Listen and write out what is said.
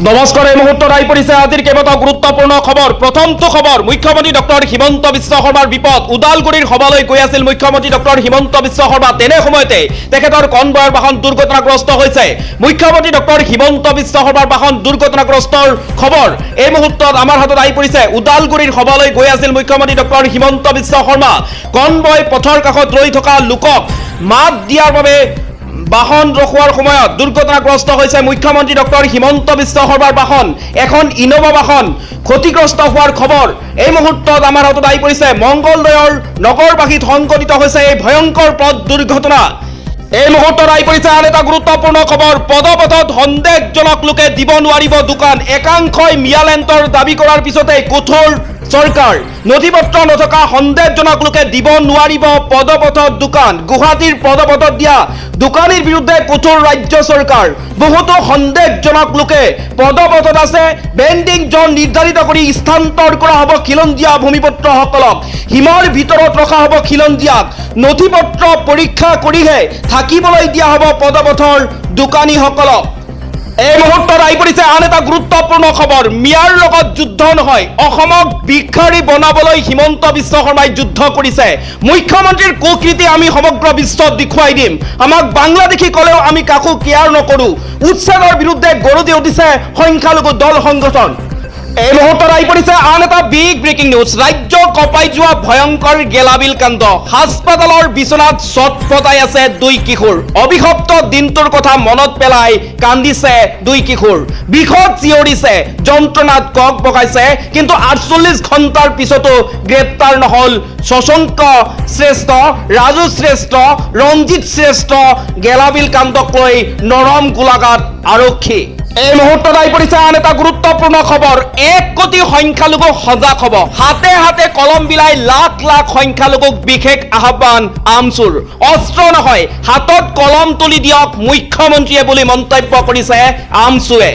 নমস্কাৰ। এই মুহূৰ্তত আহি পৰিছে আজিৰ কেইবাটাও গুৰুত্বপূৰ্ণ খবৰ। প্ৰথমটো খবৰ, মুখ্যমন্ত্ৰী ডক্টৰ হিমন্ত বিশ্ব শৰ্মাৰ বিপদ। ওদালগুৰিৰ সভালৈ গৈ আছিল মুখ্যমন্ত্ৰী ডক্টৰ হিমন্ত বিশ্ব শৰ্মা। তেনে সময়তে তেখেতৰ কনভয়ৰ বাহন দুৰ্ঘটনাগ্ৰস্ত হৈছে। মুখ্যমন্ত্ৰী ডক্টৰ হিমন্ত বিশ্ব শৰ্মাৰ বাহন দুৰ্ঘটনাগ্ৰস্তৰ খবৰ এই মুহূৰ্তত আমাৰ হাতত আহি পৰিছে। ওদালগুৰিৰ সভালৈ গৈ আছিল মুখ্যমন্ত্ৰী ডক্টৰ হিমন্ত বিশ্ব শৰ্মা। কনভয় পথৰ কাষত ৰৈ থকা লোকক মাত দিয়াৰ বাবে বাহন ৰখোৱাৰ সময়ত দুৰ্ঘটনাগ্ৰস্ত হৈছে মুখ্যমন্ত্ৰী ডক্টৰ হিমন্ত বিশ্ব শৰ্মাৰ বাহন। এখন ইনোভা বাহন ক্ষতিগ্ৰস্ত হোৱাৰ খবৰ এই মুহূৰ্তত আমাৰ হাতত আহি পৰিছে। মংগলদৈৰ নগৰবাসীত সংঘটিত হৈছে এই ভয়ংকৰ পথ দুৰ্ঘটনা। এই মুহূৰ্তত আহি পৰিছে আন এটা গুৰুত্বপূৰ্ণ খবৰ। পদপথত সন্দেহজনক লোকে দিব নোৱাৰিব দোকান। একাংশই মিয়ালেণ্টৰ দাবী কৰাৰ পিছতে কঠোৰ চৰকাৰ। নথিপত্ৰ নথকা সন্দেহজনক লোকে দিব নোৱাৰিব পদপথত দোকান। গুৱাহাটীৰ পদপথত দিয়া দোকানীৰ বিৰুদ্ধে কঠোৰ ৰাজ্য চৰকাৰ। বহুতো সন্দেহজনক লোকে পদপথত আছে। বেণ্ডিং জোন নিৰ্ধাৰিত কৰি স্থানান্তৰ কৰা হ'ব খিলঞ্জীয়া ভূমিপুত্ৰসকলক। হিমৰ ভিতৰত ৰখা হ'ব খিলঞ্জীয়াক। নথিপত্ৰ পৰীক্ষা কৰিহে থাকিবলৈ দিয়া হ'ব পদপথৰ দোকানীসকলক। এই মুহূৰ্তত আহি পৰিছে আন এটা গুৰুত্বপূৰ্ণ খবৰ। মিয়াৰ লগত যুদ্ধ নহয়, অসমক ভিক্ষাৰী বনাবলৈ হিমন্ত বিশ্ব শৰ্মাই যুদ্ধ কৰিছে। মুখ্যমন্ত্ৰীৰ কুকৃতি আমি সমগ্ৰ বিশ্বত দেখুৱাই দিম। আমাক বাংলাদেশী ক'লেও আমি কাকো কেয়াৰ নকৰোঁ। উচ্ছেদৰ বিৰুদ্ধে গৰজি উঠিছে সংখ্যালঘু দল সংগঠন। এই মুহূৰ্তত আহি পৰিছে আন এটা বিগ ব্ৰেকিং নিউজ। ৰাজ্য কঁপাই যোৱা ভয়ংকৰ গেলাবিল কাণ্ড। হাস্পাতালৰ বিচনাত ছটফটাই আছে দুই কিশোৰ। অভিশপ্ত দিনটোৰ কথা মনত পেলাই কান্দিছে দুই কিশোৰ। বিষত চিঞৰিছে, যন্ত্ৰণাত কক বগাইছে। কিন্তু 48 ঘণ্টাৰ পিছতো গ্ৰেপ্তাৰ নহল শশাংক শ্ৰেষ্ঠ, ৰাজু শ্ৰেষ্ঠ, ৰঞ্জিত শ্ৰেষ্ঠ। গেলাবিল কাণ্ডক লৈ নৰম গোলাঘাট আৰক্ষী। এই মুহূৰ্তত আহি পৰিছে আন এটা গুৰুত্বপূৰ্ণ খবৰ। 1 কোটি সংখ্যালঘু সজাগ হ'ব। হাতে হাতে কলম বিলাই লাখ লাখ সংখ্যালঘুক বিশেষ আহ্বান আমচুৰ। অস্ত্ৰ নহয়, হাতত কলম তুলি দিয়ক মুখ্যমন্ত্ৰীয়ে বুলি মন্তব্য কৰিছে আমচুৱে।